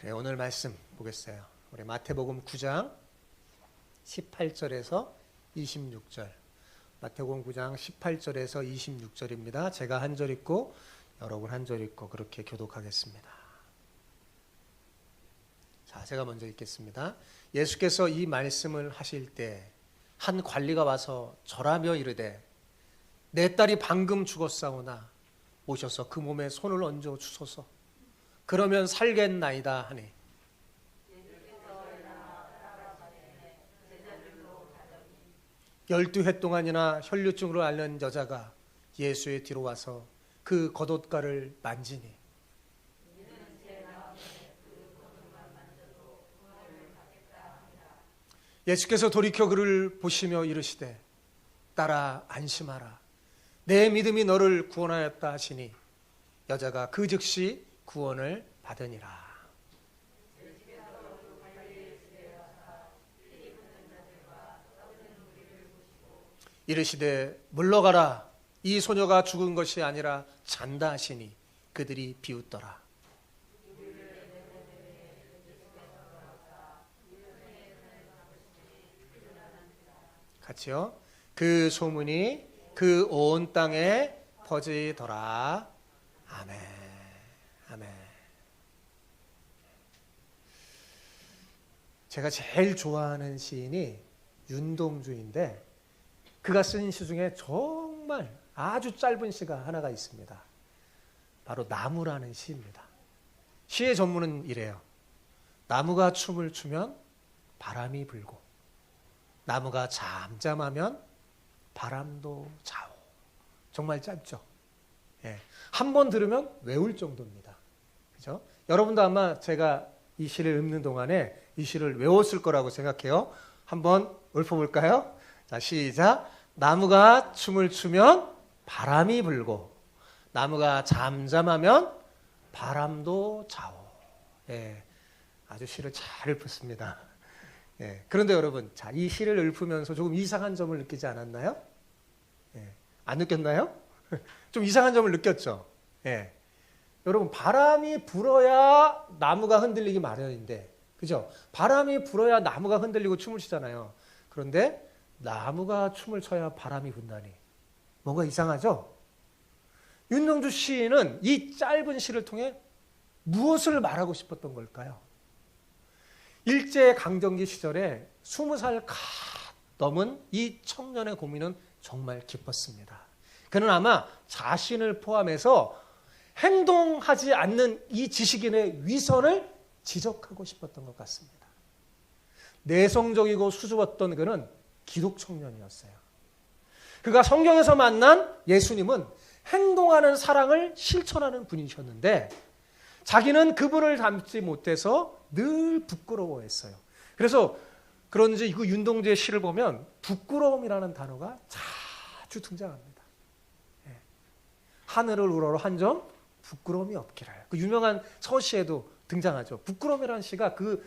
그래, 오늘 말씀 보겠어요. 우리 마태복음 9장 18절에서 26절. 마태복음 9장 18절에서 26절입니다. 제가 한 절 읽고 여러분 한 절 읽고 그렇게 교독하겠습니다. 자, 제가 먼저 읽겠습니다. 예수께서 이 말씀을 하실 때 한 관리가 와서 절하며 이르되 내 딸이 방금 죽었사오나 오셔서 그 몸에 손을 얹어 주소서. 그러면 살겠나이다 하니 열두 해 동안이나 혈류증으로 앓는 여자가 예수의 뒤로 와서 그 겉옷가를 만지니 예수께서 돌이켜 그를 보시며 이르시되 딸아 안심하라 내 믿음이 너를 구원하였다 하시니 여자가 그 즉시 구원을 받으니라. 이르시되 물러가라 이 소녀가 죽은 것이 아니라 잔다 하시니 그들이 비웃더라. 같이요. 그 소문이 그 온 땅에 퍼지더라. 아멘. 아멘. 제가 제일 좋아하는 시인이 윤동주인데 그가 쓴 시 중에 정말 아주 짧은 시가 하나가 있습니다. 바로 나무라는 시입니다. 시의 전문은 이래요. 나무가 춤을 추면 바람이 불고 나무가 잠잠하면 바람도 자오. 정말 짧죠? 예. 한 번 들으면 외울 정도입니다. 그죠? 여러분도 아마 제가 이 시를 읽는 동안에 이 시를 외웠을 거라고 생각해요. 한번 읊어볼까요? 자, 시작. 나무가 춤을 추면 바람이 불고 나무가 잠잠하면 바람도 자오. 예. 아주 시를 잘 읊었습니다. 예. 그런데 여러분, 자, 이 시를 읊으면서 조금 이상한 점을 느끼지 않았나요? 예. 안 느꼈나요? 좀 이상한 점을 느꼈죠? 예. 여러분, 바람이 불어야 나무가 흔들리기 마련인데, 그죠? 바람이 불어야 나무가 흔들리고 춤을 추잖아요. 그런데 나무가 춤을 춰야 바람이 분다니. 뭔가 이상하죠? 윤동주 시인은 이 짧은 시를 통해 무엇을 말하고 싶었던 걸까요? 일제강점기 시절에 20살 갓 넘은 이 청년의 고민은 정말 깊었습니다. 그는 아마 자신을 포함해서 행동하지 않는 이 지식인의 위선을 지적하고 싶었던 것 같습니다. 내성적이고 수줍었던 그는 기독 청년이었어요. 그가 성경에서 만난 예수님은 행동하는 사랑을 실천하는 분이셨는데 자기는 그분을 닮지 못해서 늘 부끄러워했어요. 그래서 그런지 그 윤동주의 시를 보면 부끄러움이라는 단어가 자주 등장합니다. 예. 하늘을 우러러 한 점 부끄러움이 없기를. 그 유명한 서시에도 등장하죠. 부끄러움이라는 시가 그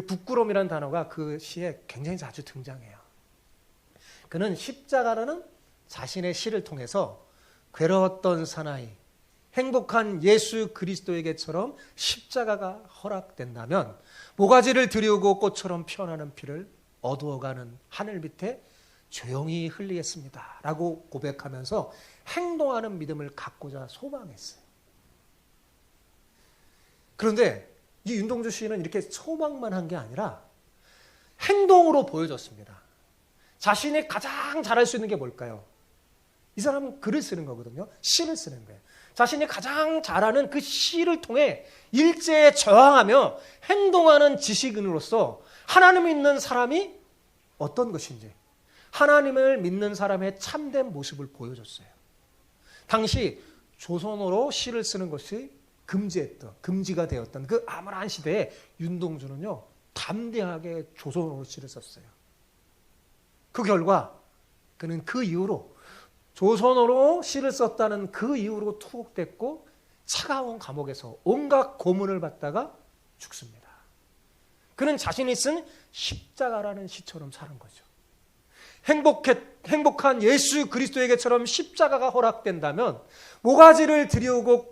부끄러움이라는 단어가 그 시에 굉장히 자주 등장해요. 그는 십자가라는 자신의 시를 통해서 괴로웠던 사나이, 행복한 예수 그리스도에게처럼 십자가가 허락된다면 모가지를 들이우고 꽃처럼 피어나는 피를 어두워가는 하늘 밑에 조용히 흘리겠습니다 라고 고백하면서 행동하는 믿음을 갖고자 소망했어요. 그런데 이 윤동주 시인은 이렇게 소망만 한 게 아니라 행동으로 보여줬습니다. 자신이 가장 잘할 수 있는 게 뭘까요? 이 사람은 글을 쓰는 거거든요. 시를 쓰는 거예요. 자신이 가장 잘하는 그 시를 통해 일제에 저항하며 행동하는 지식인으로서 하나님을 믿는 사람이 어떤 것인지 하나님을 믿는 사람의 참된 모습을 보여줬어요. 당시 조선어로 시를 쓰는 것이 금지가 되었던 그 암울한 시대에 윤동주는요 담대하게 조선어로 시를 썼어요. 그 결과 그는 그 이후로 조선어로 시를 썼다는 그 이후로 투옥됐고 차가운 감옥에서 온갖 고문을 받다가 죽습니다. 그는 자신이 쓴 십자가라는 시처럼 사는 거죠. 행복한 예수 그리스도에게처럼 십자가가 허락된다면 모가지를 들이우고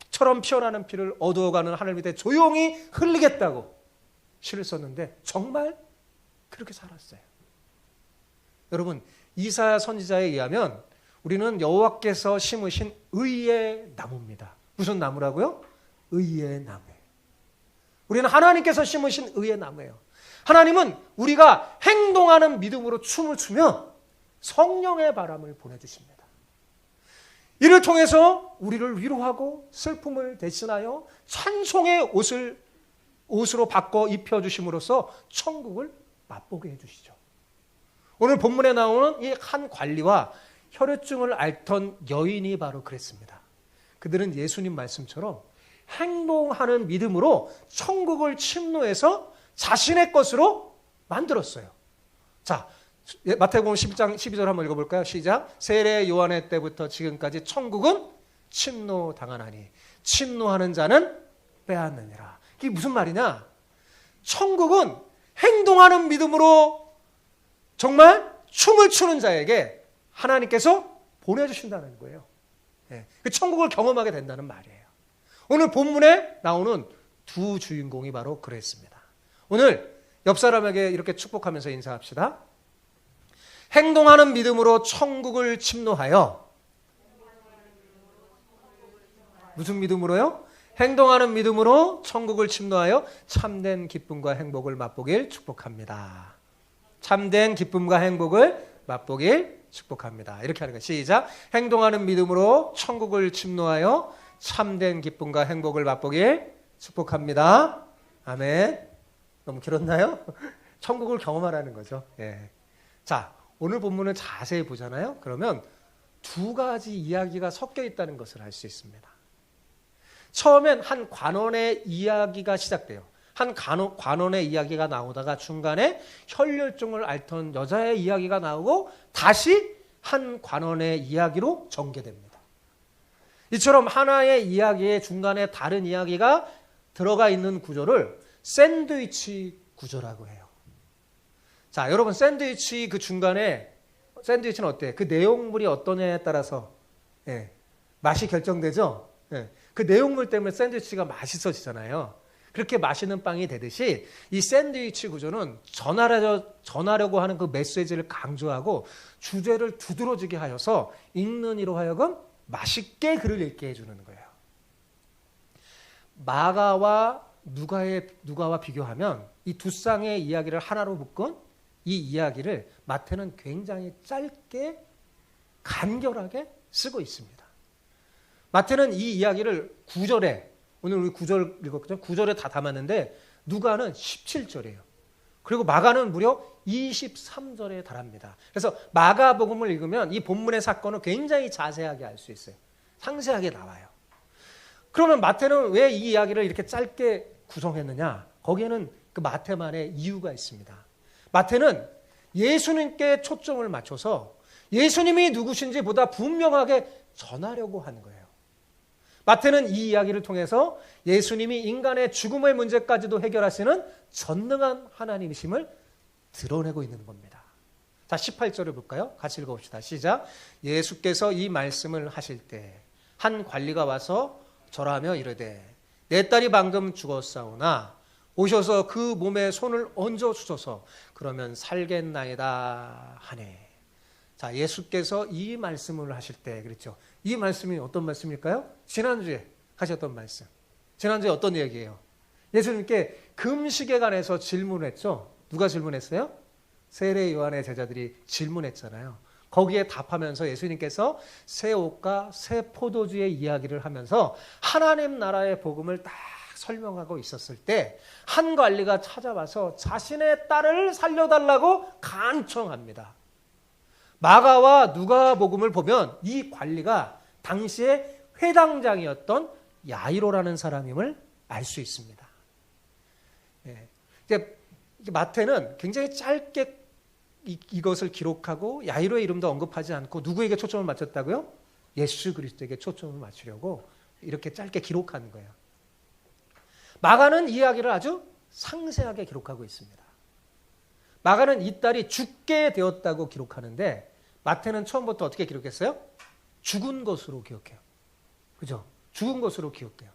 흙처럼 피어나는 피를 어두워가는 하늘 밑에 조용히 흘리겠다고 시를 썼는데 정말 그렇게 살았어요. 여러분, 이사야 선지자에 의하면 우리는 여호와께서 심으신 의의 나무입니다. 무슨 나무라고요? 의의 나무예요. 우리는 하나님께서 심으신 의의 나무예요. 하나님은 우리가 행동하는 믿음으로 춤을 추면 성령의 바람을 보내주십니다. 이를 통해서 우리를 위로하고 슬픔을 대신하여 찬송의 옷으로 바꿔 입혀주심으로써 천국을 맛보게 해주시죠. 오늘 본문에 나오는 이 한 관리와 혈루증을 앓던 여인이 바로 그랬습니다. 그들은 예수님 말씀처럼 행동하는 믿음으로 천국을 침노해서 자신의 것으로 만들었어요. 자, 마태복음 11장 12절 한번 읽어볼까요? 시작. 세례 요한의 때부터 지금까지 천국은 침노당하나니 침노하는 자는 빼앗느니라. 이게 무슨 말이냐? 천국은 행동하는 믿음으로 정말 춤을 추는 자에게 하나님께서 보내주신다는 거예요. 그 천국을 경험하게 된다는 말이에요. 오늘 본문에 나오는 두 주인공이 바로 그랬습니다. 오늘 옆 사람에게 이렇게 축복하면서 인사합시다. 행동하는 믿음으로 천국을 침노하여, 무슨 믿음으로요? 행동하는 믿음으로 천국을 침노하여 참된 기쁨과 행복을 맛보길 축복합니다. 참된 기쁨과 행복을 맛보길 축복합니다. 이렇게 하는 거예요. 시작. 행동하는 믿음으로 천국을 침노하여 참된 기쁨과 행복을 맛보길 축복합니다. 아멘. 너무 길었나요? 천국을 경험하라는 거죠. 예. 자, 오늘 본문을 자세히 보잖아요. 그러면 두 가지 이야기가 섞여 있다는 것을 알 수 있습니다. 처음엔 한 관원의 이야기가 시작돼요. 한 관원의 이야기가 나오다가 중간에 혈루증을 앓던 여자의 이야기가 나오고 다시 한 관원의 이야기로 전개됩니다. 이처럼 하나의 이야기의 중간에 다른 이야기가 들어가 있는 구조를 샌드위치 구조라고 해요. 자, 여러분, 샌드위치 그 중간에 샌드위치는 어때요? 그 내용물이 어떠냐에 따라서 맛이 결정되죠? 그 내용물 때문에 샌드위치가 맛있어지잖아요. 그렇게 맛있는 빵이 되듯이 이 샌드위치 구조는 전하려고 하는 그 메시지를 강조하고 주제를 두드러지게 하여서 읽는 이로 하여금 맛있게 글을 읽게 해주는 거예요. 마가와 누가와 비교하면 이 두 쌍의 이야기를 하나로 묶은 이 이야기를 마태는 굉장히 짧게 간결하게 쓰고 있습니다. 마태는 이 이야기를 9절에, 오늘 우리 9절 읽었거든요. 9절에 다 담았는데 누가는 17절이에요. 그리고 마가는 무려 23절에 달합니다. 그래서 마가복음을 읽으면 이 본문의 사건을 굉장히 자세하게 알 수 있어요. 상세하게 나와요. 그러면 마태는 왜 이 이야기를 이렇게 짧게 구성했느냐? 거기에는 그 마태만의 이유가 있습니다. 마태는 예수님께 초점을 맞춰서 예수님이 누구신지 보다 분명하게 전하려고 하는 거예요. 마태는 이 이야기를 통해서 예수님이 인간의 죽음의 문제까지도 해결하시는 전능한 하나님이심을 드러내고 있는 겁니다. 자, 18절을 볼까요? 같이 읽어봅시다. 시작. 예수께서 이 말씀을 하실 때 한 관리가 와서 절하며 이르되 내 딸이 방금 죽었사오나 오셔서 그 몸에 손을 얹어 주소서 그러면 살겠나이다 하네. 자, 예수께서 이 말씀을 하실 때 그랬죠. 이 말씀이 어떤 말씀일까요? 지난주에 하셨던 말씀. 지난주에 어떤 얘기예요? 예수님께 금식에 관해서 질문을 했죠. 누가 질문했어요? 세례 요한의 제자들이 질문했잖아요. 거기에 답하면서 예수님께서 새 옷과 새 포도주의 이야기를 하면서 하나님 나라의 복음을 딱 설명하고 있었을 때 한 관리가 찾아와서 자신의 딸을 살려달라고 간청합니다. 마가와 누가복음을 보면 이 관리가 당시에 회당장이었던 야이로라는 사람임을 알 수 있습니다. 마태는 굉장히 짧게 이것을 기록하고 야이로의 이름도 언급하지 않고 누구에게 초점을 맞췄다고요? 예수 그리스도에게 초점을 맞추려고 이렇게 짧게 기록하는 거예요. 마가는 이야기를 아주 상세하게 기록하고 있습니다. 마가는 이 딸이 죽게 되었다고 기록하는데 마태는 처음부터 어떻게 기록했어요? 죽은 것으로 기억해요. 그죠? 죽은 것으로 기록돼요.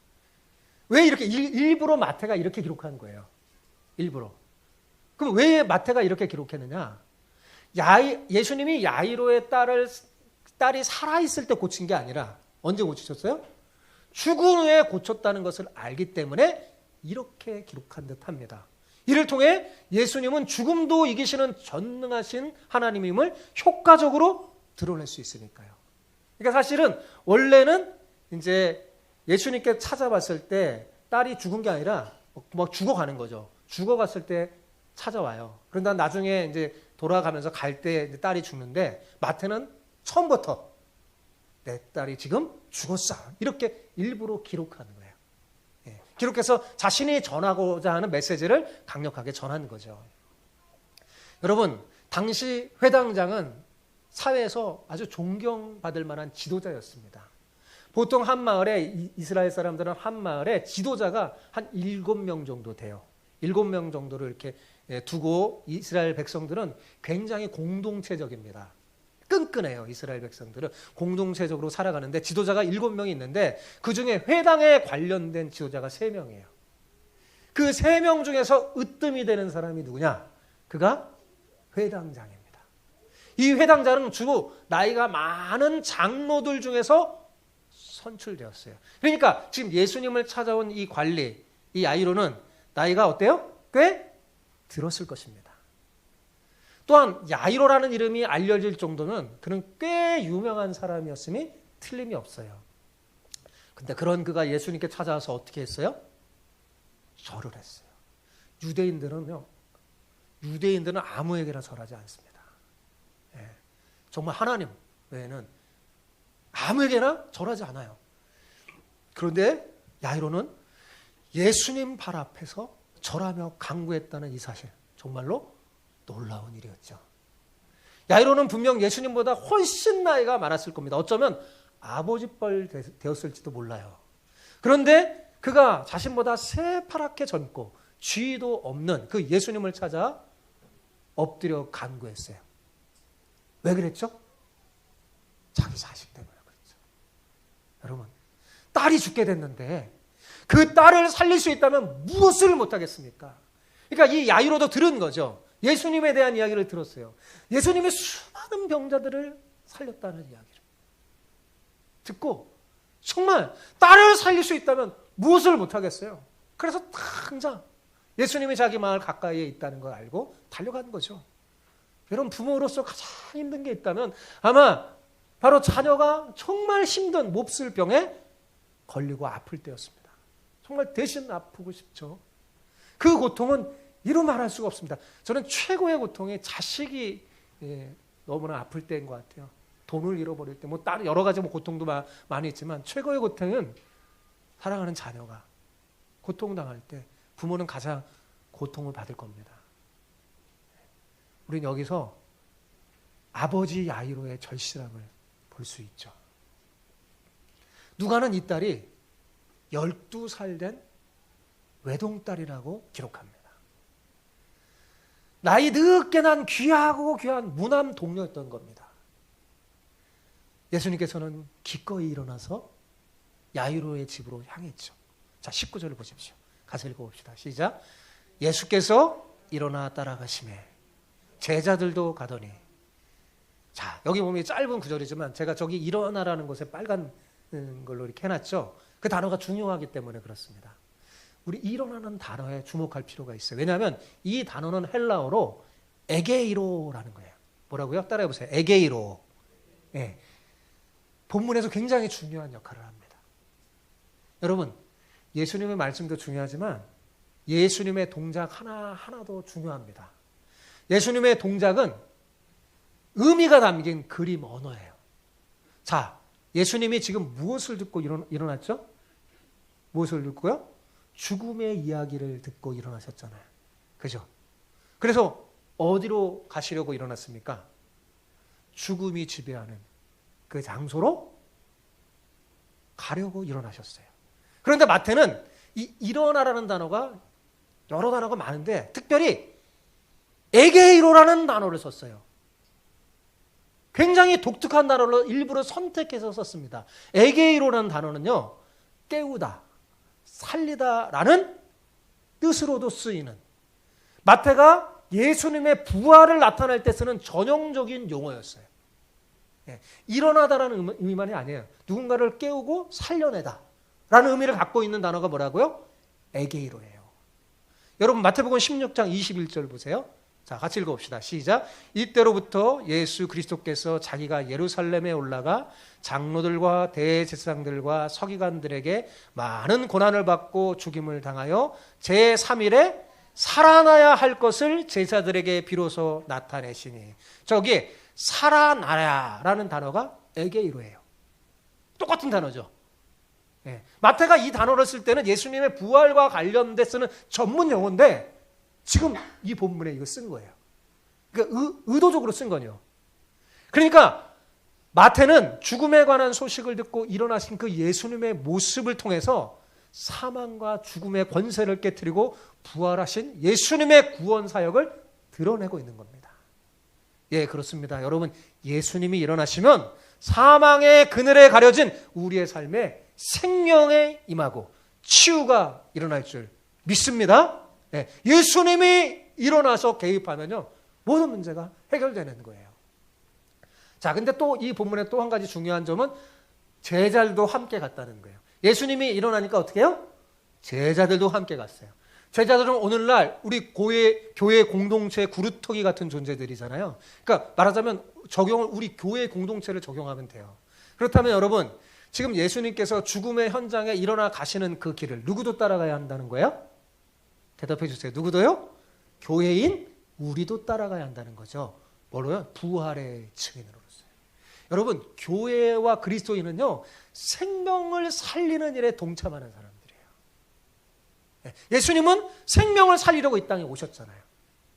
왜 이렇게 일부러 마태가 이렇게 기록한 거예요? 일부러. 그럼 왜 마태가 이렇게 기록했느냐? 예수님이 야이로의 딸이 살아있을 때 고친 게 아니라 언제 고치셨어요? 죽은 후에 고쳤다는 것을 알기 때문에 이렇게 기록한 듯합니다. 이를 통해 예수님은 죽음도 이기시는 전능하신 하나님임을 효과적으로 드러낼 수 있으니까요. 그러니까 사실은 원래는 이제 예수님께 찾아왔을 때 딸이 죽은 게 아니라 막 죽어가는 거죠. 죽어갔을 때 찾아와요. 그런데 나중에 이제 돌아가면서 갈 때 딸이 죽는데 마태는 처음부터 내 딸이 지금 죽었어. 이렇게 일부러 기록하는 거예요. 예, 기록해서 자신이 전하고자 하는 메시지를 강력하게 전하는 거죠. 여러분, 당시 회당장은 사회에서 아주 존경받을 만한 지도자였습니다. 보통 한 마을에, 이스라엘 사람들은 한 마을에 지도자가 한 7명 정도 돼요. 7명 정도를 이렇게 두고 이스라엘 백성들은 굉장히 공동체적입니다. 끈끈해요. 이스라엘 백성들은 공동체적으로 살아가는데 지도자가 7명이 있는데 그중에 회당에 관련된 지도자가 3명이에요. 그 3명 중에서 으뜸이 되는 사람이 누구냐? 그가 회당장입니다. 이 회당장은 주로 나이가 많은 장로들 중에서 선출되었어요. 그러니까 지금 예수님을 찾아온 이 관리, 이 야이로는 나이가 어때요? 꽤 들었을 것입니다. 또한 야이로라는 이름이 알려질 정도는 그는 꽤 유명한 사람이었음이 틀림이 없어요. 근데 그런 그가 예수님께 찾아와서 어떻게 했어요? 절을 했어요. 유대인들은 아무에게나 절하지 않습니다. 예, 정말 하나님 외에는 아무에게나 절하지 않아요. 그런데 야이로는 예수님 발 앞에서 절하며 간구했다는 이 사실, 정말로 놀라운 일이었죠. 야이로는 분명 예수님보다 훨씬 나이가 많았을 겁니다. 어쩌면 아버지뻘 되었을지도 몰라요. 그런데 그가 자신보다 새파랗게 젊고 쥐도 없는 그 예수님을 찾아 엎드려 간구했어요. 왜 그랬죠? 자기 자식 때문에 그랬죠. 여러분, 딸이 죽게 됐는데 그 딸을 살릴 수 있다면 무엇을 못하겠습니까? 그러니까 이 야이로도 들은 거죠. 예수님에 대한 이야기를 들었어요. 예수님의 수많은 병자들을 살렸다는 이야기를 듣고 정말 딸을 살릴 수 있다면 무엇을 못하겠어요? 그래서 당장 예수님이 자기 마을 가까이에 있다는 걸 알고 달려간 거죠. 여러분, 부모로서 가장 힘든 게 있다면 아마 바로 자녀가 정말 힘든 몹쓸 병에 걸리고 아플 때였습니다. 정말 대신 아프고 싶죠. 그 고통은 이루 말할 수가 없습니다. 저는 최고의 고통이 자식이 너무나 아플 때인 것 같아요. 돈을 잃어버릴 때, 다른 여러 가지 고통도 많이 있지만 최고의 고통은 사랑하는 자녀가 고통당할 때 부모는 가장 고통을 받을 겁니다. 우리는 여기서 아버지 야이로의 절실함을 볼 수 있죠. 누가는 이 딸이 12살 된 외동딸이라고 기록합니다. 나이 늦게 난 귀하고 귀한 무남 동료였던 겁니다. 예수님께서는 기꺼이 일어나서 야이로의 집으로 향했죠. 자, 19절을 보십시오. 가서 읽어봅시다. 시작. 예수께서 일어나 따라가시매 제자들도 가더니. 자, 여기 보면 짧은 구절이지만 제가 저기 일어나라는 곳에 빨간 걸로 이렇게 해놨죠. 그 단어가 중요하기 때문에 그렇습니다. 우리 일어나는 단어에 주목할 필요가 있어요. 왜냐하면 이 단어는 헬라어로 에게이로라는 거예요. 뭐라고요? 따라해보세요. 에게이로. 네. 본문에서 굉장히 중요한 역할을 합니다. 여러분, 예수님의 말씀도 중요하지만 예수님의 동작 하나하나도 중요합니다. 예수님의 동작은 의미가 담긴 그림 언어예요. 자, 예수님이 지금 무엇을 듣고 일어났죠? 무엇을 듣고요? 죽음의 이야기를 듣고 일어나셨잖아요. 그죠? 그래서 어디로 가시려고 일어났습니까? 죽음이 지배하는 그 장소로 가려고 일어나셨어요. 그런데 마태는 이 일어나라는 단어가 여러 단어가 많은데 특별히 에게이로라는 단어를 썼어요. 굉장히 독특한 단어를 일부러 선택해서 썼습니다. 에게이로라는 단어는요, 깨우다, 살리다라는 뜻으로도 쓰이는, 마태가 예수님의 부활을 나타낼 때 쓰는 전형적인 용어였어요. 일어나다라는 의미만이 아니에요. 누군가를 깨우고 살려내다 라는 의미를 갖고 있는 단어가 뭐라고요? 에게이로예요. 여러분 마태복음 16장 21절 보세요. 자, 같이 읽어봅시다. 시작. 이때로부터 예수 그리스도께서 자기가 예루살렘에 올라가 장로들과 대제사장들과 서기관들에게 많은 고난을 받고 죽임을 당하여 제3일에 살아나야 할 것을 제자들에게 비로소 나타내시니, 저기 살아나야라는 단어가 에게이로예요. 똑같은 단어죠. 마태가 이 단어를 쓸 때는 예수님의 부활과 관련돼 쓰는 전문 용어인데 지금 이 본문에 이거 쓴 거예요. 그러니까 의도적으로 쓴 거죠. 그러니까 마태는 죽음에 관한 소식을 듣고 일어나신 그 예수님의 모습을 통해서 사망과 죽음의 권세를 깨트리고 부활하신 예수님의 구원 사역을 드러내고 있는 겁니다. 예, 그렇습니다. 여러분, 예수님이 일어나시면 사망의 그늘에 가려진 우리의 삶에 생명에 임하고 치유가 일어날 줄 믿습니다. 예, 예수님이 일어나서 개입하면요, 모든 문제가 해결되는 거예요. 자, 근데 또 이 본문의 또 한 가지 중요한 점은 제자들도 함께 갔다는 거예요. 예수님이 일어나니까 어떻게 해요? 제자들도 함께 갔어요. 제자들은 오늘날 우리 교회 공동체 구루터기 같은 존재들이잖아요. 그러니까 말하자면 우리 교회 공동체를 적용하면 돼요. 그렇다면 여러분, 지금 예수님께서 죽음의 현장에 일어나 가시는 그 길을 누구도 따라가야 한다는 거예요? 대답해 주세요. 누구도요? 교회인 우리도 따라가야 한다는 거죠. 뭐로요? 부활의 증인으로서요. 여러분, 교회와 그리스도인은요, 생명을 살리는 일에 동참하는 사람들이에요. 예수님은 생명을 살리려고 이 땅에 오셨잖아요.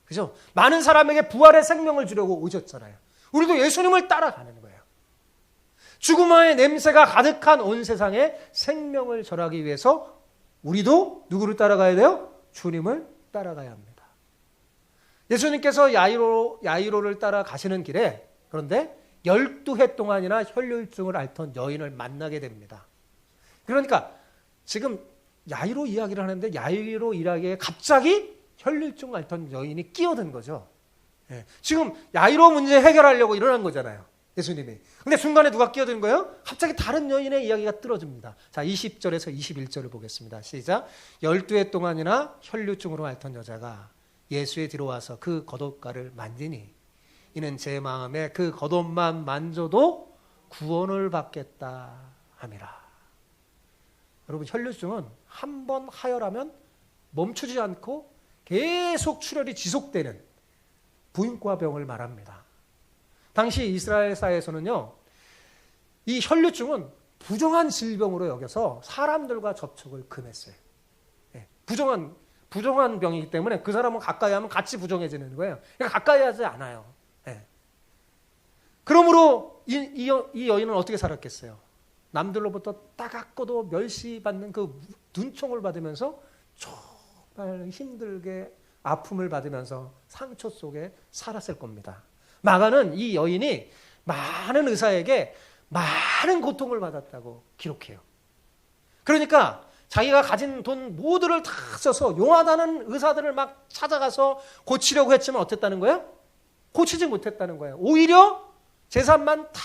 그죠? 많은 사람에게 부활의 생명을 주려고 오셨잖아요. 우리도 예수님을 따라가는 거예요. 죽음의 냄새가 가득한 온 세상에 생명을 전하기 위해서 우리도 누구를 따라가야 돼요? 주님을 따라가야 합니다. 예수님께서 야이로를 따라가시는 길에, 그런데 12해 동안이나 혈류증을 앓던 여인을 만나게 됩니다. 그러니까 지금 야이로 이야기를 하는데 야이로 이야기에 갑자기 혈류증을 앓던 여인이 끼어든 거죠. 지금 야이로 문제 해결하려고 일어난 거잖아요, 예수님이. 근데 중간에 누가 끼어든 거예요? 갑자기 다른 여인의 이야기가 떨어집니다. 자, 20절에서 21절을 보겠습니다. 시작. 12해 동안이나 혈류증으로 앓던 여자가 예수의 뒤로 와서 그 겉옷가를 만지니 이는 제 마음에 그 겉옷만 만져도 구원을 받겠다 함이라. 여러분, 혈류증은 한 번 하혈하면 멈추지 않고 계속 출혈이 지속되는 부인과 병을 말합니다. 당시 이스라엘 사회에서는요, 이 혈류증은 부정한 질병으로 여겨서 사람들과 접촉을 금했어요. 부정한 병이기 때문에 그 사람은 가까이 하면 같이 부정해지는 거예요. 그러니까 가까이 하지 않아요. 그러므로 이 여인은 어떻게 살았겠어요? 남들로부터 따갑고도 멸시받는 그 눈총을 받으면서 정말 힘들게 아픔을 받으면서 상처 속에 살았을 겁니다. 마가는 이 여인이 많은 의사에게 많은 고통을 받았다고 기록해요. 그러니까 자기가 가진 돈 모두를 다 써서 용하다는 의사들을 막 찾아가서 고치려고 했지만 어땠다는 거예요? 고치지 못했다는 거예요. 오히려 재산만 다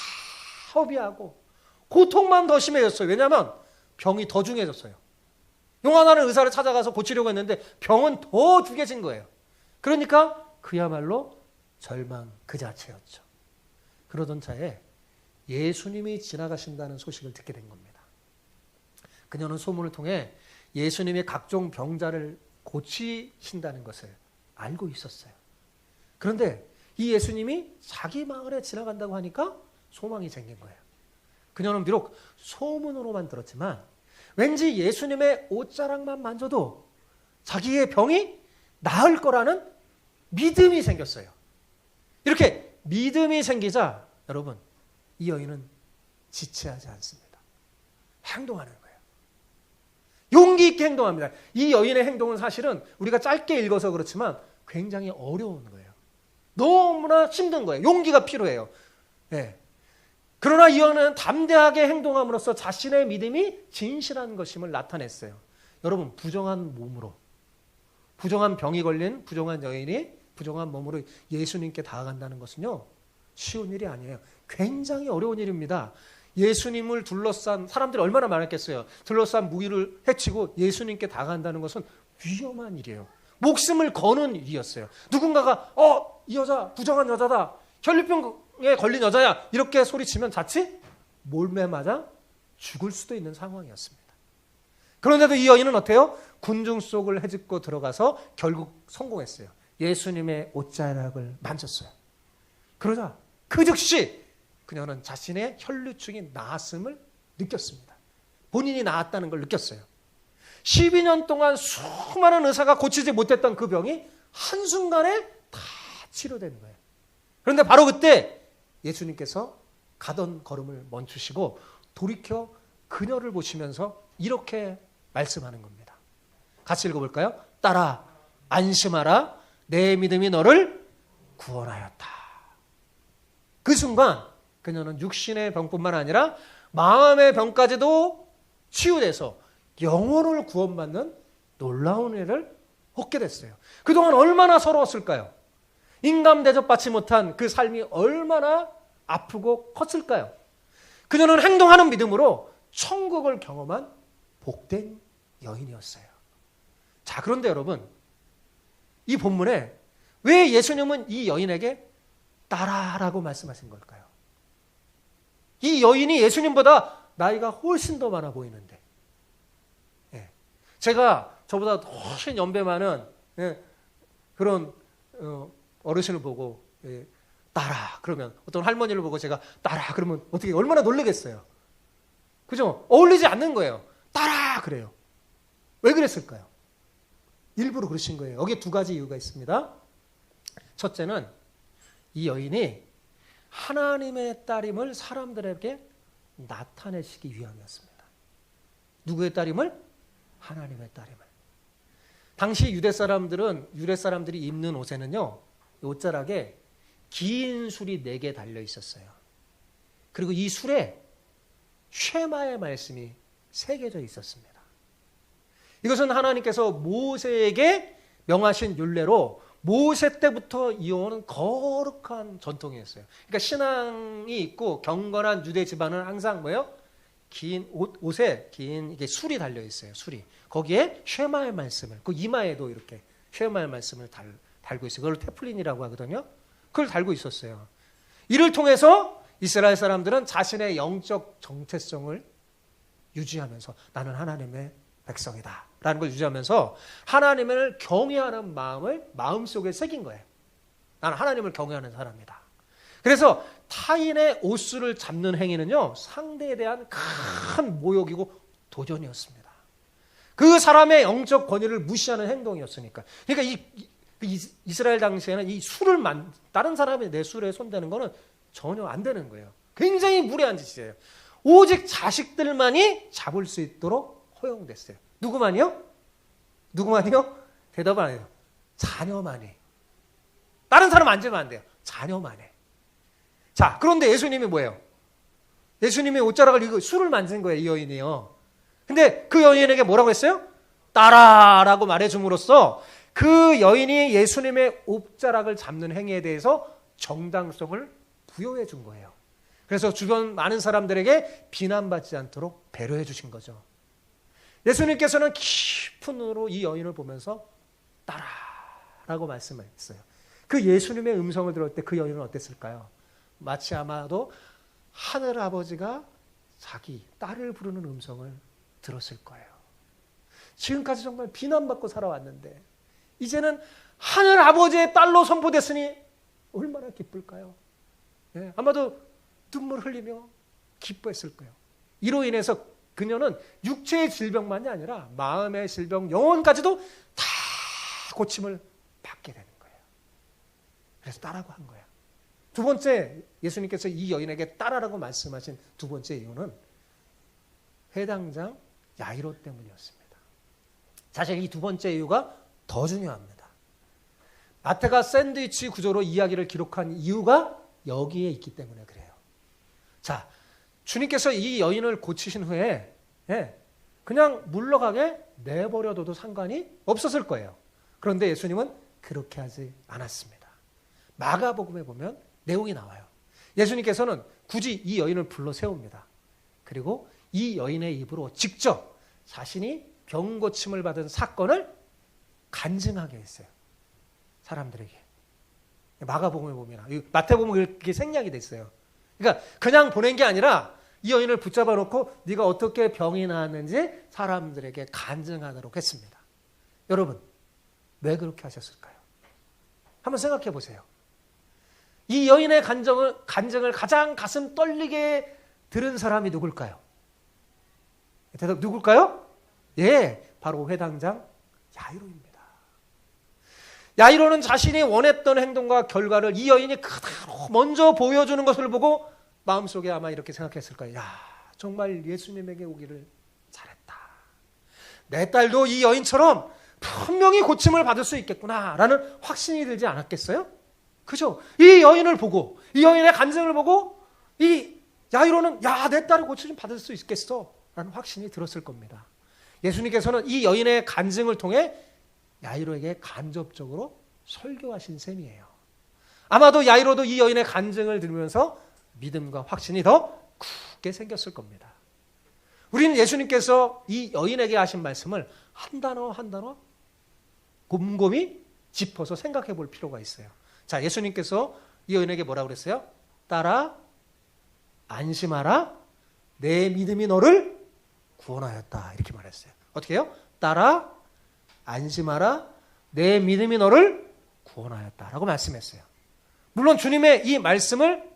허비하고 고통만 더 심해졌어요. 왜냐하면 병이 더 중해졌어요. 용하다는 의사를 찾아가서 고치려고 했는데 병은 더 중해진 거예요. 그러니까 그야말로 절망 그 자체였죠. 그러던 차에 예수님이 지나가신다는 소식을 듣게 된 겁니다. 그녀는 소문을 통해 예수님이 각종 병자를 고치신다는 것을 알고 있었어요. 그런데 이 예수님이 자기 마을에 지나간다고 하니까 소망이 생긴 거예요. 그녀는 비록 소문으로만 들었지만 왠지 예수님의 옷자락만 만져도 자기의 병이 나을 거라는 믿음이 생겼어요. 이렇게 믿음이 생기자 여러분, 이 여인은 지체하지 않습니다. 행동하는 거예요. 용기 있게 행동합니다. 이 여인의 행동은 사실은 우리가 짧게 읽어서 그렇지만 굉장히 어려운 거예요. 너무나 힘든 거예요. 용기가 필요해요. 네. 그러나 이 여인은 담대하게 행동함으로써 자신의 믿음이 진실한 것임을 나타냈어요. 여러분, 부정한 몸으로, 부정한 병이 걸린 부정한 여인이 부정한 몸으로 예수님께 다가간다는 것은요, 쉬운 일이 아니에요. 굉장히 어려운 일입니다. 예수님을 둘러싼 사람들이 얼마나 많았겠어요. 둘러싼 무리를 해치고 예수님께 다가간다는 것은 위험한 일이에요. 목숨을 거는 일이었어요. 누군가가 이 여자 부정한 여자다, 혈류병에 걸린 여자야, 이렇게 소리치면 자칫 몰매 맞아 죽을 수도 있는 상황이었습니다. 그런데도 이 여인은 어때요? 군중 속을 헤집고 들어가서 결국 성공했어요. 예수님의 옷자락을 만졌어요. 그러자 그 즉시 그녀는 자신의 혈류증이 나았음을 느꼈습니다. 본인이 나았다는 걸 느꼈어요. 12년 동안 수많은 의사가 고치지 못했던 그 병이 한순간에 다 치료되는 거예요. 그런데 바로 그때 예수님께서 가던 걸음을 멈추시고 돌이켜 그녀를 보시면서 이렇게 말씀하는 겁니다. 같이 읽어볼까요? 딸아, 안심하라. 내 믿음이 너를 구원하였다. 그 순간 그녀는 육신의 병뿐만 아니라 마음의 병까지도 치유돼서 영혼을 구원받는 놀라운 일을 얻게 됐어요. 그동안 얼마나 서러웠을까요? 인감 대접받지 못한 그 삶이 얼마나 아프고 컸을까요? 그녀는 행동하는 믿음으로 천국을 경험한 복된 여인이었어요. 자, 그런데 여러분, 이 본문에 왜 예수님은 이 여인에게 딸아라고 말씀하신 걸까요? 이 여인이 예수님보다 나이가 훨씬 더 많아 보이는데, 제가 저보다 훨씬 연배 많은 그런 어르신을 보고 딸아 그러면, 어떤 할머니를 보고 제가 딸아 그러면 어떻게 얼마나 놀라겠어요. 그죠? 어울리지 않는 거예요. 딸아 그래요. 왜 그랬을까요? 일부러 그러신 거예요. 여기에 두 가지 이유가 있습니다. 첫째는 이 여인이 하나님의 딸임을 사람들에게 나타내시기 위함이었습니다. 누구의 딸임을? 하나님의 딸임을. 당시 유대 사람들이 입는 옷에는요, 옷자락에 긴 술이 4개 달려 있었어요. 그리고 이 술에 쉐마의 말씀이 새겨져 있었습니다. 이것은 하나님께서 모세에게 명하신 율례로 모세 때부터 이어오는 거룩한 전통이었어요. 그러니까 신앙이 있고 경건한 유대 집안은 항상 뭐예요? 긴 옷에 긴 이게 술이 달려 있어요. 술이. 거기에 쉐마의 말씀을, 그 이마에도 이렇게 쉐마의 말씀을 달고 있어요. 그걸 테플린이라고 하거든요. 그걸 달고 있었어요. 이를 통해서 이스라엘 사람들은 자신의 영적 정체성을 유지하면서 나는 하나님의 백성이다 라는 걸 유지하면서 하나님을 경외하는 마음을 마음속에 새긴 거예요. 나는 하나님을 경외하는 사람이다. 그래서 타인의 옷수를 잡는 행위는요, 상대에 대한 큰 모욕이고 도전이었습니다. 그 사람의 영적 권위를 무시하는 행동이었으니까. 그러니까 이스라엘 당시에는 이 술을 다른 사람의 내 술에 손대는 거는 전혀 안 되는 거예요. 굉장히 무례한 짓이에요. 오직 자식들만이 잡을 수 있도록 허용됐어요. 누구만이요? 대답을 안 해요. 자녀만이. 다른 사람 만지면 안 돼요. 자녀만이. 자, 그런데 예수님이 뭐예요? 예수님이 옷자락을 술을 만진 거예요, 이 여인이요. 근데 그 여인에게 뭐라고 했어요? 따라라고 말해줌으로써 그 여인이 예수님의 옷자락을 잡는 행위에 대해서 정당성을 부여해 준 거예요. 그래서 주변 많은 사람들에게 비난받지 않도록 배려해 주신 거죠. 예수님께서는 깊은 눈으로 이 여인을 보면서 따라라고 말씀했어요. 그 예수님의 음성을 들을 때 그 여인은 어땠을까요? 마치 아마도 하늘 아버지가 자기 딸을 부르는 음성을 들었을 거예요. 지금까지 정말 비난받고 살아왔는데 이제는 하늘 아버지의 딸로 선포됐으니 얼마나 기쁠까요? 아마도 눈물 흘리며 기뻐했을 거예요. 이로 인해서 그녀는 육체의 질병만이 아니라 마음의 질병, 영혼까지도 다 고침을 받게 되는 거예요. 그래서 따라고 한 거예요. 두 번째, 예수님께서 이 여인에게 따라라고 말씀하신 두 번째 이유는 회당장 야이로 때문이었습니다. 사실 이 두 번째 이유가 더 중요합니다. 마태가 샌드위치 구조로 이야기를 기록한 이유가 여기에 있기 때문에 그래요. 자, 주님께서 이 여인을 고치신 후에 그냥 물러가게 내버려둬도 상관이 없었을 거예요. 그런데 예수님은 그렇게 하지 않았습니다. 마가복음에 보면 내용이 나와요. 예수님께서는 굳이 이 여인을 불러 세웁니다. 그리고 이 여인의 입으로 직접 자신이 병 고침을 받은 사건을 간증하게 했어요. 사람들에게. 마가복음에 보면, 마태복음에 그게 생략이 됐어요. 그러니까 그냥 보낸 게 아니라 이 여인을 붙잡아 놓고 네가 어떻게 병이 나았는지 사람들에게 간증하도록 했습니다. 여러분, 왜 그렇게 하셨을까요? 한번 생각해 보세요. 이 여인의 간증을 가장 가슴 떨리게 들은 사람이 누굴까요? 대답 누굴까요? 예, 바로 회당장 야이로입니다. 야이로는 자신이 원했던 행동과 결과를 이 여인이 그대로 먼저 보여주는 것을 보고 마음속에 아마 이렇게 생각했을 거예요. 야, 정말 예수님에게 오기를 잘했다. 내 딸도 이 여인처럼 분명히 고침을 받을 수 있겠구나라는 확신이 들지 않았겠어요? 그죠? 이 여인을 보고, 이 여인의 간증을 보고 이 야이로는 야, 내 딸을 고침 받을 수 있겠어 라는 확신이 들었을 겁니다. 예수님께서는 이 여인의 간증을 통해 야이로에게 간접적으로 설교하신 셈이에요. 아마도 야이로도 이 여인의 간증을 들으면서 믿음과 확신이 더 굳게 생겼을 겁니다. 우리는 예수님께서 이 여인에게 하신 말씀을 한 단어 한 단어 곰곰이 짚어서 생각해 볼 필요가 있어요. 자, 예수님께서 이 여인에게 뭐라고 그랬어요? 딸아, 안심하라. 내 믿음이 너를 구원하였다. 이렇게 말했어요. 어떻게 해요? 딸아, 안심하라. 내 믿음이 너를 구원하였다. 라고 말씀했어요. 물론 주님의 이 말씀을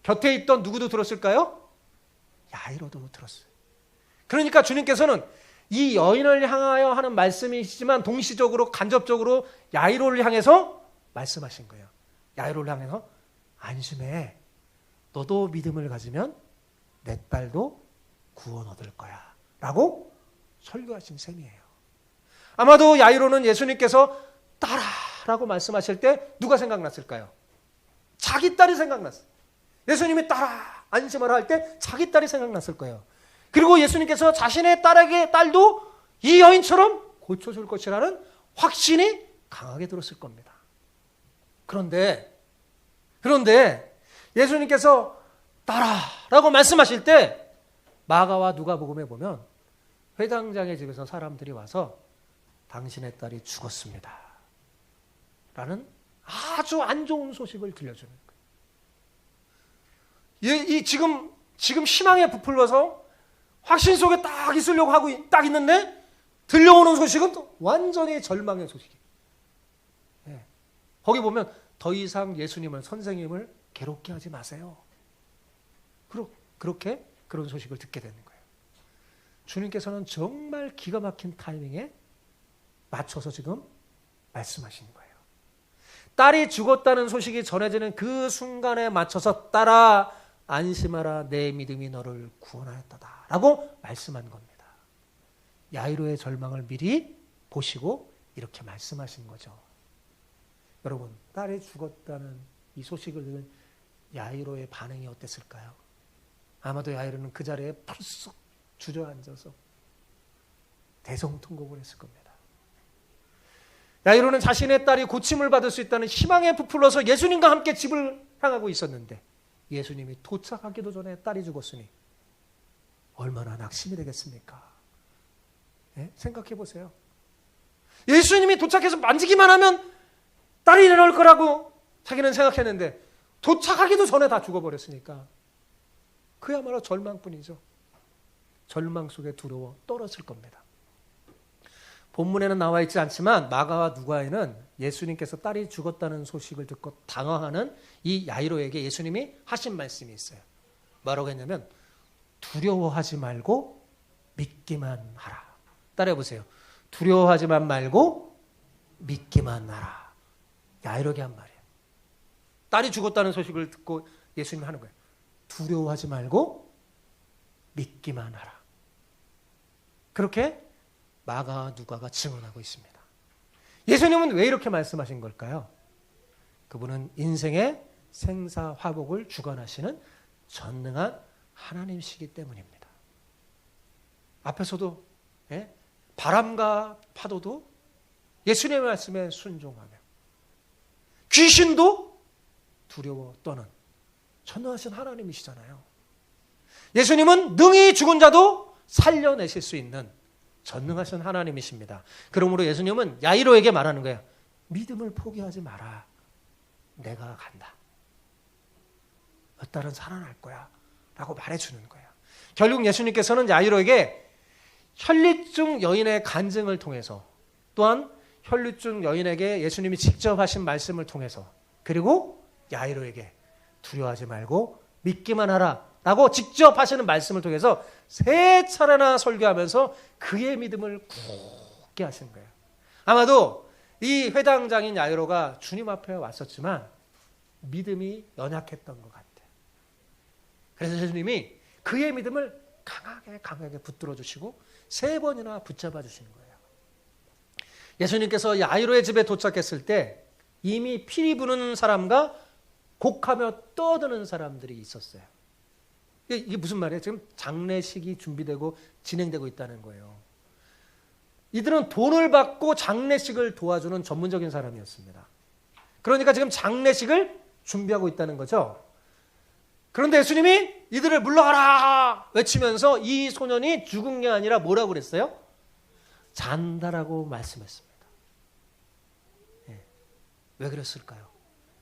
곁에 있던 누구도 들었을까요? 야이로도 들었어요. 그러니까 주님께서는 이 여인을 향하여 하는 말씀이시지만 동시적으로 간접적으로 야이로를 향해서 말씀하신 거예요. 야이로를 향해서 안심해. 너도 믿음을 가지면 내 딸도 구원 얻을 거야. 라고 설교하신 셈이에요. 아마도 야이로는 예수님께서 딸아라고 말씀하실 때 누가 생각났을까요? 자기 딸이 생각났어요. 예수님이 딸아 안심하라 할 때 자기 딸이 생각났을 거예요. 그리고 예수님께서 자신의 딸도 이 여인처럼 고쳐줄 것이라는 확신이 강하게 들었을 겁니다. 그런데 예수님께서 딸아라고 말씀하실 때 마가와 누가복음에 보면 회당장의 집에서 사람들이 와서 당신의 딸이 죽었습니다. 라는 아주 안 좋은 소식을 들려주는 거예요. 이 지금 희망에 부풀려서 확신 속에 딱 있으려고 하고 딱 있는데 들려오는 소식은 또 완전히 절망의 소식이에요. 네. 거기 보면 더 이상 예수님을 선생님을 괴롭게 하지 마세요. 그렇게 그런 소식을 듣게 되는 거예요. 주님께서는 정말 기가 막힌 타이밍에 맞춰서 지금 말씀하시는 거예요. 딸이 죽었다는 소식이 전해지는 그 순간에 맞춰서 딸아 안심하라 내 믿음이 너를 구원하였다 라고 말씀한 겁니다. 야이로의 절망을 미리 보시고 이렇게 말씀하신 거죠. 여러분, 딸이 죽었다는 이 소식을 들은 야이로의 반응이 어땠을까요? 아마도 야이로는 그 자리에 펄썩 주저앉아서 대성통곡을 했을 겁니다. 야이로는 자신의 딸이 고침을 받을 수 있다는 희망에 부풀어서 예수님과 함께 집을 향하고 있었는데 예수님이 도착하기도 전에 딸이 죽었으니 얼마나 낙심이 되겠습니까? 네? 생각해 보세요. 예수님이 도착해서 만지기만 하면 딸이 일어날 거라고 자기는 생각했는데 도착하기도 전에 다 죽어버렸으니까 그야말로 절망뿐이죠. 절망 속에 두려워 떨었을 겁니다. 본문에는 나와 있지 않지만 마가와 누가에는 예수님께서 딸이 죽었다는 소식을 듣고 당황하는 이 야이로에게 예수님이 하신 말씀이 있어요. 뭐라고 했냐면 두려워하지 말고 믿기만 하라. 따라해 보세요. 두려워하지만 말고 믿기만 하라. 야이로에게 한 말이에요. 딸이 죽었다는 소식을 듣고 예수님이 하는 거예요. 두려워하지 말고 믿기만 하라. 그렇게 마가와 누가가 증언하고 있습니다. 예수님은 왜 이렇게 말씀하신 걸까요? 그분은 인생의 생사화복을 주관하시는 전능한 하나님이시기 때문입니다. 앞에서도 바람과 파도도 예수님의 말씀에 순종하며 귀신도 두려워 떠는 전능하신 하나님이시잖아요. 예수님은 능히 죽은 자도 살려내실 수 있는 전능하신 하나님이십니다. 그러므로 예수님은 야이로에게 말하는 거예요. 믿음을 포기하지 마라. 내가 간다. 몇 달은 살아날 거야. 라고 말해주는 거예요. 결국 예수님께서는 야이로에게 혈류증 여인의 간증을 통해서 또한 혈류증 여인에게 예수님이 직접 하신 말씀을 통해서 그리고 야이로에게 두려워하지 말고 믿기만 하라 라고 직접 하시는 말씀을 통해서 3차례나 설교하면서 그의 믿음을 굳게 하신 거예요. 아마도 이 회당장인 야이로가 주님 앞에 왔었지만 믿음이 연약했던 것 같아요. 그래서 예수님이 그의 믿음을 강하게 붙들어 주시고 3번이나 붙잡아 주시는 거예요. 예수님께서 야이로의 집에 도착했을 때 이미 피리 부는 사람과 곡하며 떠드는 사람들이 있었어요. 이게 무슨 말이에요? 지금 장례식이 준비되고 진행되고 있다는 거예요. 이들은 돈을 받고 장례식을 도와주는 전문적인 사람이었습니다. 그러니까 지금 장례식을 준비하고 있다는 거죠. 그런데 예수님이 이들을 물러가라 외치면서 이 소년이 죽은 게 아니라 뭐라고 그랬어요? 잔다라고 말씀했습니다. 왜 그랬을까요?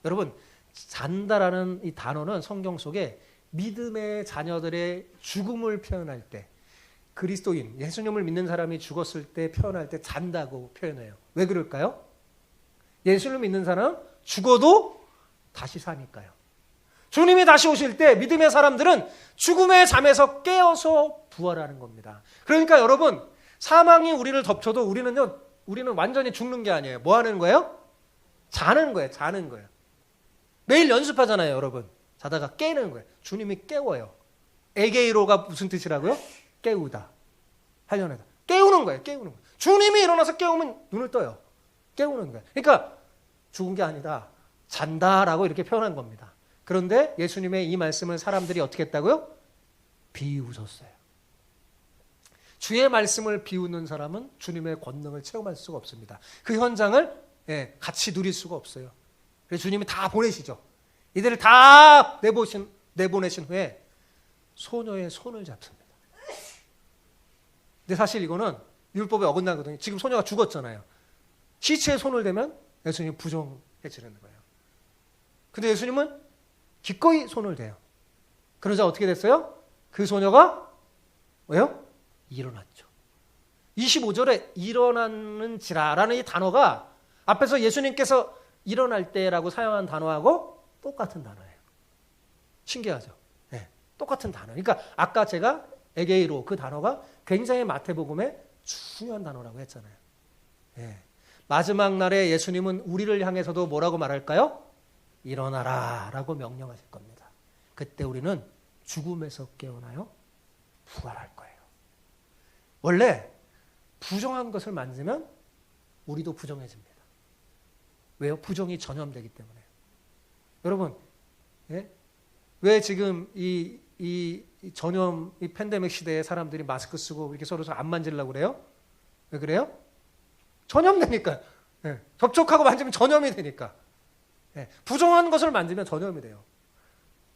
여러분, 잔다라는 이 단어는 성경 속에 믿음의 자녀들의 죽음을 표현할 때 그리스도인, 예수님을 믿는 사람이 죽었을 때 표현할 때 잔다고 표현해요. 왜 그럴까요? 예수를 믿는 사람은 죽어도 다시 사니까요. 주님이 다시 오실 때 믿음의 사람들은 죽음의 잠에서 깨어서 부활하는 겁니다. 그러니까 여러분, 사망이 우리를 덮쳐도 우리는 완전히 죽는 게 아니에요. 뭐 하는 거예요? 자는 거예요. 매일 연습하잖아요, 여러분. 자다가 깨는 거예요. 주님이 깨워요. 에게이로가 무슨 뜻이라고요? 깨우다. 하려내다. 깨우는 거예요. 주님이 일어나서 깨우면 눈을 떠요. 깨우는 거예요. 그러니까 죽은 게 아니다. 잔다라고 이렇게 표현한 겁니다. 그런데 예수님의 이 말씀을 사람들이 어떻게 했다고요? 비웃었어요. 주의 말씀을 비웃는 사람은 주님의 권능을 체험할 수가 없습니다. 그 현장을 같이 누릴 수가 없어요. 그래서 주님이 다 보내시죠. 이들을 다 내보내신 후에 소녀의 손을 잡습니다. 근데 사실 이거는 율법에 어긋나거든요. 지금 소녀가 죽었잖아요. 시체에 손을 대면 예수님이 부정해지는 거예요. 근데 예수님은 기꺼이 손을 대요. 그러자 어떻게 됐어요? 그 소녀가 왜요? 일어났죠. 25절에 일어나는지라라는 이 단어가 앞에서 예수님께서 일어날 때라고 사용한 단어하고 똑같은 단어예요. 신기하죠? 네, 똑같은 단어. 그러니까 아까 제가 에게이로 그 단어가 굉장히 마태복음의 중요한 단어라고 했잖아요. 네. 마지막 날에 예수님은 우리를 향해서도 뭐라고 말할까요? 일어나라 라고 명령하실 겁니다. 그때 우리는 죽음에서 깨어나요? 부활할 거예요. 원래 부정한 것을 만지면 우리도 부정해집니다. 왜요? 부정이 전염되기 때문에. 여러분, 왜 지금 이 전염, 이 팬데믹 시대에 사람들이 마스크 쓰고 이렇게 서로 안 만지려고 그래요? 왜 그래요? 전염되니까. 접촉하고 만지면 전염이 되니까. 부정한 것을 만지면 전염이 돼요.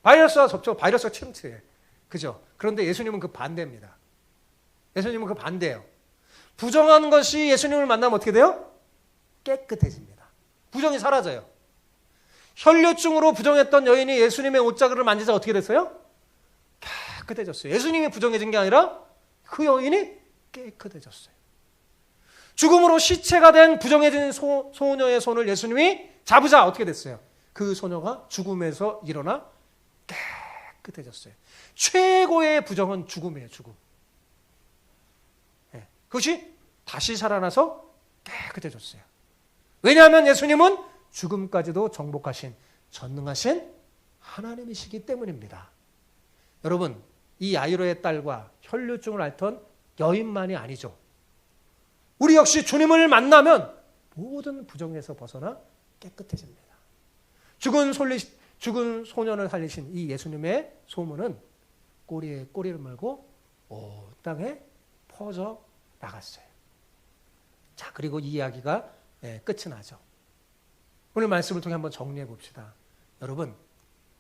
바이러스와 바이러스가 침투해. 그죠? 그런데 예수님은 그 반대입니다. 예수님은 그 반대예요. 부정한 것이 예수님을 만나면 어떻게 돼요? 깨끗해집니다. 부정이 사라져요. 혈류증으로 부정했던 여인이 예수님의 옷자락을 만지자 어떻게 됐어요? 깨끗해졌어요. 예수님이 부정해진 게 아니라 그 여인이 깨끗해졌어요. 죽음으로 시체가 된 부정해진 소녀의 손을 예수님이 잡으자 어떻게 됐어요? 그 소녀가 죽음에서 일어나 깨끗해졌어요. 최고의 부정은 죽음이에요. 죽음. 그것이 다시 살아나서 깨끗해졌어요. 왜냐하면 예수님은 죽음까지도 정복하신 전능하신 하나님이시기 때문입니다. 여러분, 이 야이로의 딸과 혈류증을 앓던 여인만이 아니죠. 우리 역시 주님을 만나면 모든 부정에서 벗어나 깨끗해집니다. 죽은 죽은 소년을 살리신 이 예수님의 소문은 꼬리에 꼬리를 물고 온 땅에 퍼져 나갔어요. 자, 그리고 이 이야기가 끝이 나죠. 오늘 말씀을 통해 한번 정리해 봅시다. 여러분,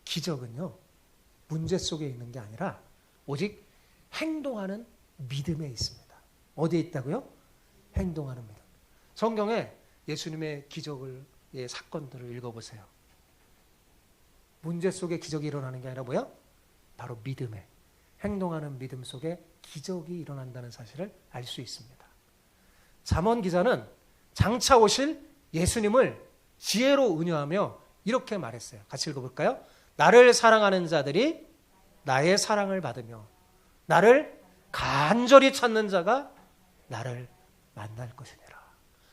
기적은요, 문제 속에 있는 게 아니라 오직 행동하는 믿음에 있습니다. 어디에 있다고요? 행동하는 믿음. 성경에 예수님의 기적을, 사건들을 읽어보세요. 문제 속에 기적이 일어나는 게 아니라 뭐야? 바로 믿음에, 행동하는 믿음 속에 기적이 일어난다는 사실을 알 수 있습니다. 잠언 기자는 장차 오실 예수님을 지혜로 은유하며 이렇게 말했어요. 같이 읽어볼까요? 나를 사랑하는 자들이 나의 사랑을 받으며 나를 간절히 찾는 자가 나를 만날 것이니라.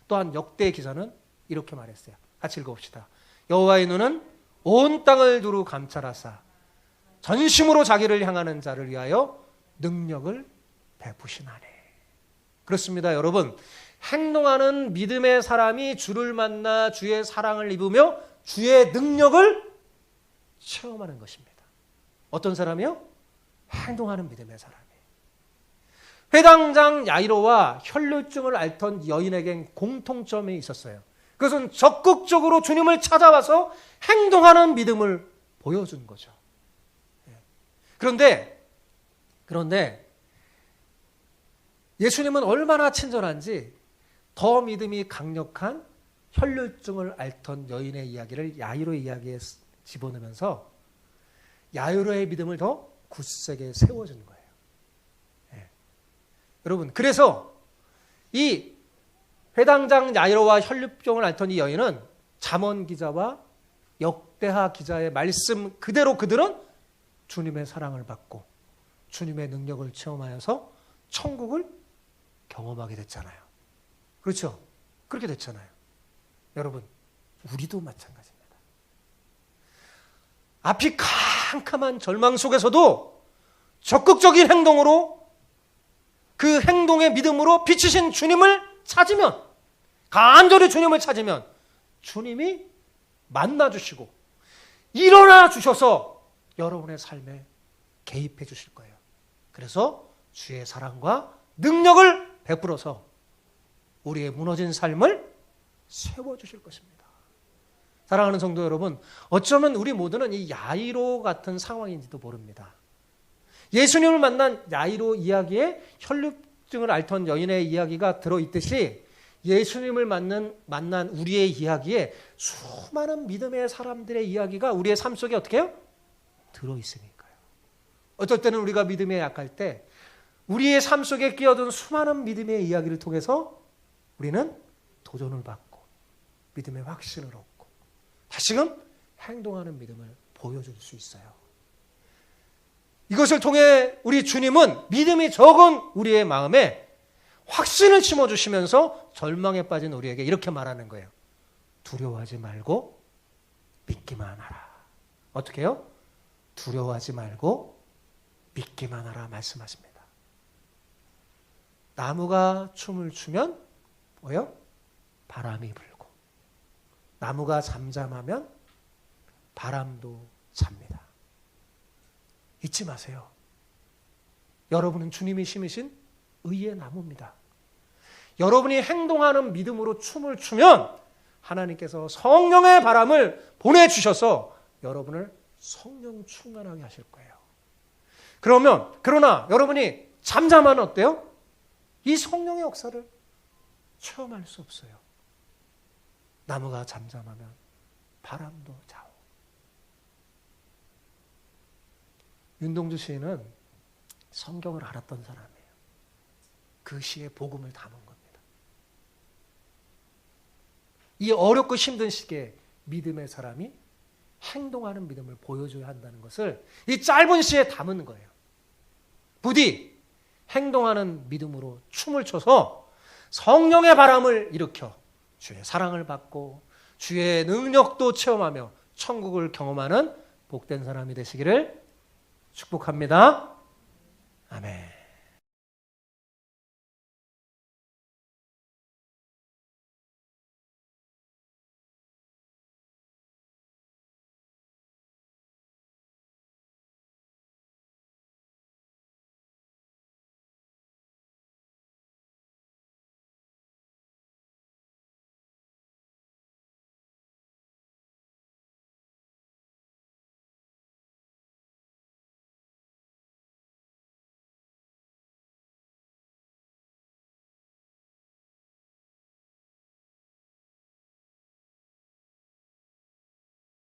또한 역대 기자는 이렇게 말했어요. 같이 읽어봅시다. 여호와의 눈은 온 땅을 두루 감찰하사 전심으로 자기를 향하는 자를 위하여 능력을 베푸시나니. 그렇습니다, 여러분. 행동하는 믿음의 사람이 주를 만나 주의 사랑을 입으며 주의 능력을 체험하는 것입니다. 어떤 사람이요? 행동하는 믿음의 사람이에요. 회당장 야이로와 혈루증을 앓던 여인에겐 공통점이 있었어요. 그것은 적극적으로 주님을 찾아와서 행동하는 믿음을 보여준 거죠. 그런데 예수님은 얼마나 친절한지 더 믿음이 강력한 혈루증을 앓던 여인의 이야기를 야이로의 이야기에 집어넣으면서 야이로의 믿음을 더 굳세게 세워준 거예요. 여러분, 그래서 이 회당장 야이로와 혈루병을 앓던 이 여인은 잠언 기자와 역대하 기자의 말씀 그대로 그들은 주님의 사랑을 받고 주님의 능력을 체험하여서 천국을 경험하게 됐잖아요. 그렇죠? 그렇게 됐잖아요. 여러분, 우리도 마찬가지입니다. 앞이 캄캄한 절망 속에서도 적극적인 행동으로 그 행동의 믿음으로 비치신 주님을 찾으면, 간절히 주님을 찾으면 주님이 만나주시고 일어나 주셔서 여러분의 삶에 개입해 주실 거예요. 그래서 주의 사랑과 능력을 베풀어서 우리의 무너진 삶을 세워주실 것입니다. 사랑하는 성도 여러분, 어쩌면 우리 모두는 이 야이로 같은 상황인지도 모릅니다. 예수님을 만난 야이로 이야기에 혈루증을 앓던 여인의 이야기가 들어있듯이 예수님을 만난 우리의 이야기에 수많은 믿음의 사람들의 이야기가 우리의 삶 속에 어떻게 해요? 들어있으니까요. 어떨 때는 우리가 믿음에 약할 때 우리의 삶 속에 끼어든 수많은 믿음의 이야기를 통해서 우리는 도전을 받고 믿음의 확신을 얻고 다시금 행동하는 믿음을 보여줄 수 있어요. 이것을 통해 우리 주님은 믿음이 적은 우리의 마음에 확신을 심어주시면서 절망에 빠진 우리에게 이렇게 말하는 거예요. 두려워하지 말고 믿기만 하라. 어떻게 해요? 두려워하지 말고 믿기만 하라 말씀하십니다. 나무가 춤을 추면 뭐예요? 바람이 불고 나무가 잠잠하면 바람도 잡니다. 잊지 마세요. 여러분은 주님이 심으신 의의 나무입니다. 여러분이 행동하는 믿음으로 춤을 추면 하나님께서 성령의 바람을 보내주셔서 여러분을 성령 충만하게 하실 거예요. 그러나 여러분이 잠잠하면 어때요? 이 성령의 역사를 체험할 수 없어요. 나무가 잠잠하면 바람도 자오. 윤동주 시인은 성경을 알았던 사람이에요. 그 시에 복음을 담은 겁니다. 이 어렵고 힘든 시기에 믿음의 사람이 행동하는 믿음을 보여줘야 한다는 것을 이 짧은 시에 담은 거예요. 부디 행동하는 믿음으로 춤을 춰서 성령의 바람을 일으켜 주의 사랑을 받고 주의 능력도 체험하며 천국을 경험하는 복된 사람이 되시기를 축복합니다. 아멘.